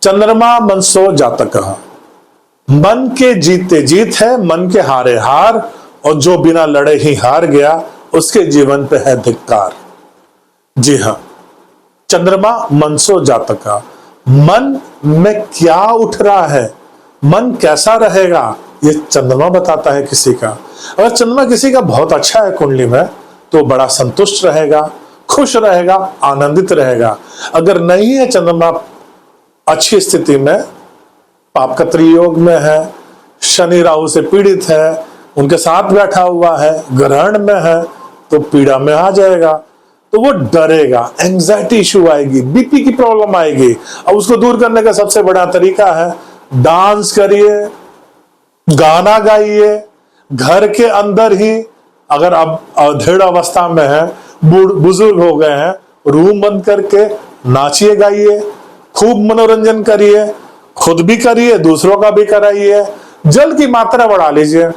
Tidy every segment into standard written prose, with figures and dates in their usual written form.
चंद्रमा मनसो जातकः, मन के जीते जीत है, मन के हारे हार, और जो बिना लड़े ही हार गया उसके जीवन पे है धिक्कार। जी हां, चंद्रमा मनसो जातकः, मन में क्या उठ रहा है, मन कैसा रहेगा, ये चंद्रमा बताता है किसी का। अगर चंद्रमा किसी का बहुत अच्छा है कुंडली में तो बड़ा संतुष्ट रहेगा, खुश रहेगा, आनंदित रहेगा। अगर नहीं है चंद्रमा अच्छी स्थिति में, पापकत्री योग में है, शनि राहु से पीड़ित है, उनके साथ बैठा हुआ है, ग्रहण में है, तो पीड़ा में आ जाएगा, तो वो डरेगा, एंजाइटी इश्यू आएगी, बीपी की प्रॉब्लम आएगी। अब उसको दूर करने का सबसे बड़ा तरीका है डांस करिए, गाना गाइए, घर के अंदर ही। अगर अब अधेड़ अवस्था में है, बुजुर्ग हो गए हैं, रूम बंद करके नाचिए गाइए, खूब मनोरंजन करिए, खुद भी करिए, दूसरों का भी कराइए। जल की मात्रा बढ़ा लीजिए,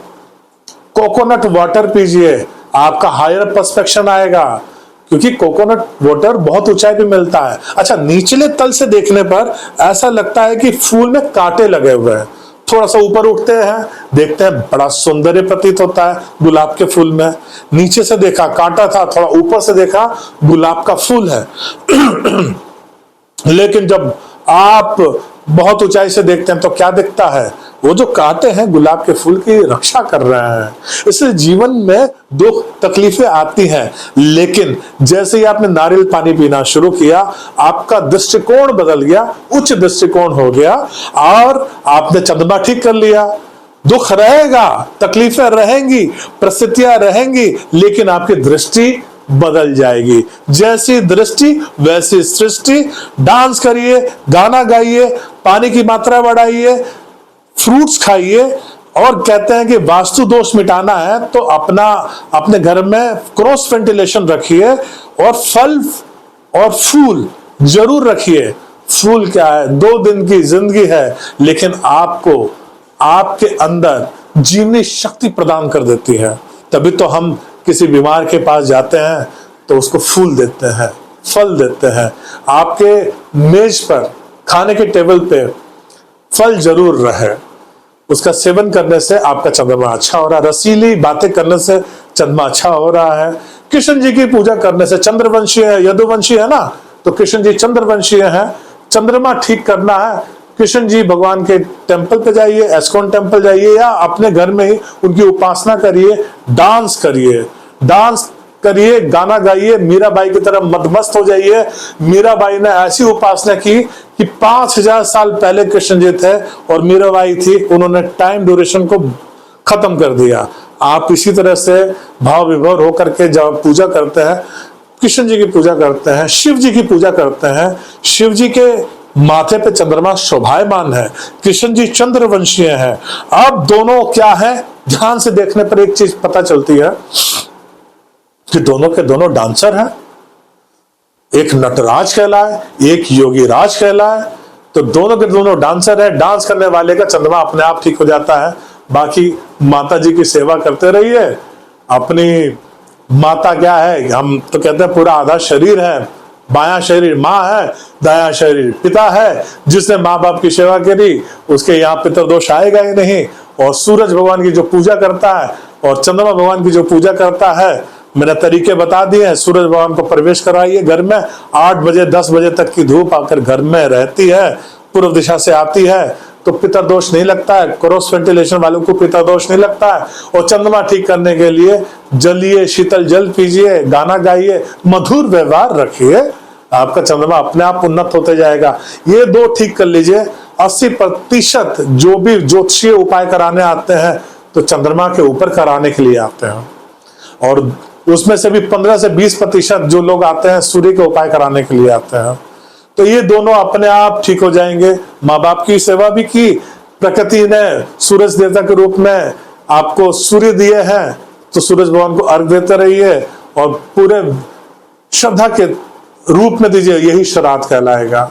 कोकोनट वाटर पीजिए, आपका हायर पर्सपेक्शन आएगा, क्योंकि कोकोनट वाटर बहुत ऊंचाई पे मिलता है। अच्छा, निचले तल से देखने पर ऐसा लगता है कि फूल में कांटे लगे हुए हैं। थोड़ा सा ऊपर उठते हैं, देखते हैं बड़ा सौंदर्य प्रतीत होता है गुलाब के फूल में। नीचे से देखा कांटा था, थोड़ा ऊपर से देखा गुलाब का फूल है। लेकिन जब आप बहुत ऊंचाई से देखते हैं तो क्या दिखता है, वो जो कांटे हैं गुलाब के फूल की रक्षा कर रहे हैं। इसलिए जीवन में दुख तकलीफें आती हैं, लेकिन जैसे ही आपने नारियल पानी पीना शुरू किया, आपका दृष्टिकोण बदल गया, उच्च दृष्टिकोण हो गया, और आपने चंद्रमा ठीक कर लिया। दुख रहेगा, तकलीफें रहेंगी, परिस्थितियां रहेंगी, लेकिन आपकी दृष्टि बदल जाएगी। जैसी दृष्टि वैसी सृष्टि। डांस करिए, गाना गाइए, पानी की मात्रा बढ़ाइए, फ्रूट्स खाइए। और कहते हैं कि वास्तु दोष मिटाना है तो अपने घर में क्रॉस वेंटिलेशन रखिए, और फल और फूल जरूर रखिए। फूल क्या है, 2 दिन की जिंदगी है, लेकिन आपको आपके अंदर जीवनी शक्ति प्रदान कर देती है। तभी तो हम किसी बीमार के पास जाते हैं तो उसको फूल देते हैं, फल देते हैं। आपके मेज पर, खाने के टेबल पे फल जरूर रहे, उसका सेवन करने से आपका चंद्रमा अच्छा हो रहा है। रसीली बातें करने से चंद्रमा अच्छा हो रहा है। कृष्ण जी की पूजा करने से, चंद्रवंशी है, यदुवंशी है ना, तो कृष्ण जी चंद्रवंशीय है। चंद्रमा ठीक करना है, कृष्ण जी भगवान के टेंपल पे जाइए, एस्कॉन टेंपल जाइए, या अपने घर में ही उनकी उपासना करिए, डांस करिए, गाना गाइए, मीराबाई की तरह मदमस्त हो जाइए। मीराबाई ने ऐसी उपासना की कि 5000 साल पहले कृष्ण जी थे और मीराबाई थी, उन्होंने टाइम ड्यूरेशन को खत्म कर दिया। आप इसी तरह से भाव विभोर होकर के जब पूजा करते हैं, कृष्ण जी की पूजा करते हैं, शिव जी की पूजा करते हैं, शिव जी के माथे पे चंद्रमा शोभायमान है, कृष्ण जी चंद्रवंशीय है। अब दोनों क्या है, ध्यान से देखने पर एक चीज पता चलती है कि दोनों के दोनों डांसर हैं। एक नटराज कहलाए, एक योगी राज कहलाए, तो दोनों के दोनों डांसर है। डांस करने वाले का चंद्रमा अपने आप ठीक हो जाता है। बाकी माता जी की सेवा करते रहिए। अपनी माता क्या है, हम तो कहते हैं पूरा आधा शरीर है। बायां शरीर माँ है, दायां शरीर पिता है। जिसने माँ बाप की सेवा करी उसके यहाँ पितृदोष आएगा ही नहीं। और सूरज भगवान की जो पूजा करता है और चंद्रमा भगवान की जो पूजा करता है, मैंने तरीके बता दिए हैं। सूरज भगवान को प्रवेश कराइए घर में, 8 बजे 10 बजे तक की धूप आकर घर में रहती है, पूर्व दिशा से आती है, तो पितृदोष नहीं लगता है। क्रॉस वेंटिलेशन वालों को पितृदोष नहीं लगता है। और चंद्रमा ठीक करने के लिए जलिए, शीतल जल पीजिए, गाना गाइए, मधुर व्यवहार रखिए, आपका चंद्रमा अपने आप उन्नत होते जाएगा। ये 2 ठीक कर लीजिए। 80% जो भी ज्योतिषीय उपाय कराने आते हैं तो चंद्रमा के ऊपर कराने के लिए आते हैं, और उसमें से भी 15 से 20% जो लोग आते हैं सूर्य के उपाय कराने के लिए आते हैं। तो ये दोनों अपने आप ठीक हो जाएंगे। माँ बाप की सेवा भी की, प्रकृति ने सूरज देवता के रूप में आपको सूर्य दिए हैं, तो सूरज भगवान को अर्घ देते रहिए और पूरे श्रद्धा के रूप में दीजिए, यही श्राद्ध कहलाएगा।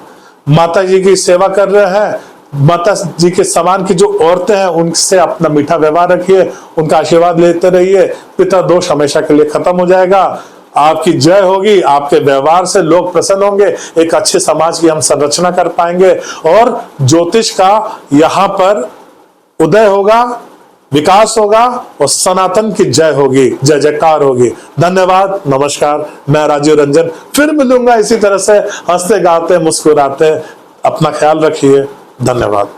माता जी की सेवा कर रहे हैं, माता जी के समान की जो औरतें हैं उनसे अपना मीठा व्यवहार रखिए, उनका आशीर्वाद लेते रहिए, पिता दोष हमेशा के लिए खत्म हो जाएगा। आपकी जय होगी, आपके व्यवहार से लोग प्रसन्न होंगे, एक अच्छे समाज की हम संरचना कर पाएंगे और ज्योतिष का यहां पर उदय होगा, विकास होगा और सनातन की जय होगी, जय जयकार होगी। धन्यवाद, नमस्कार। मैं राजीव रंजन फिर मिलूंगा इसी तरह से हंसते गाते मुस्कुराते। अपना ख्याल रखिए। धन्यवाद।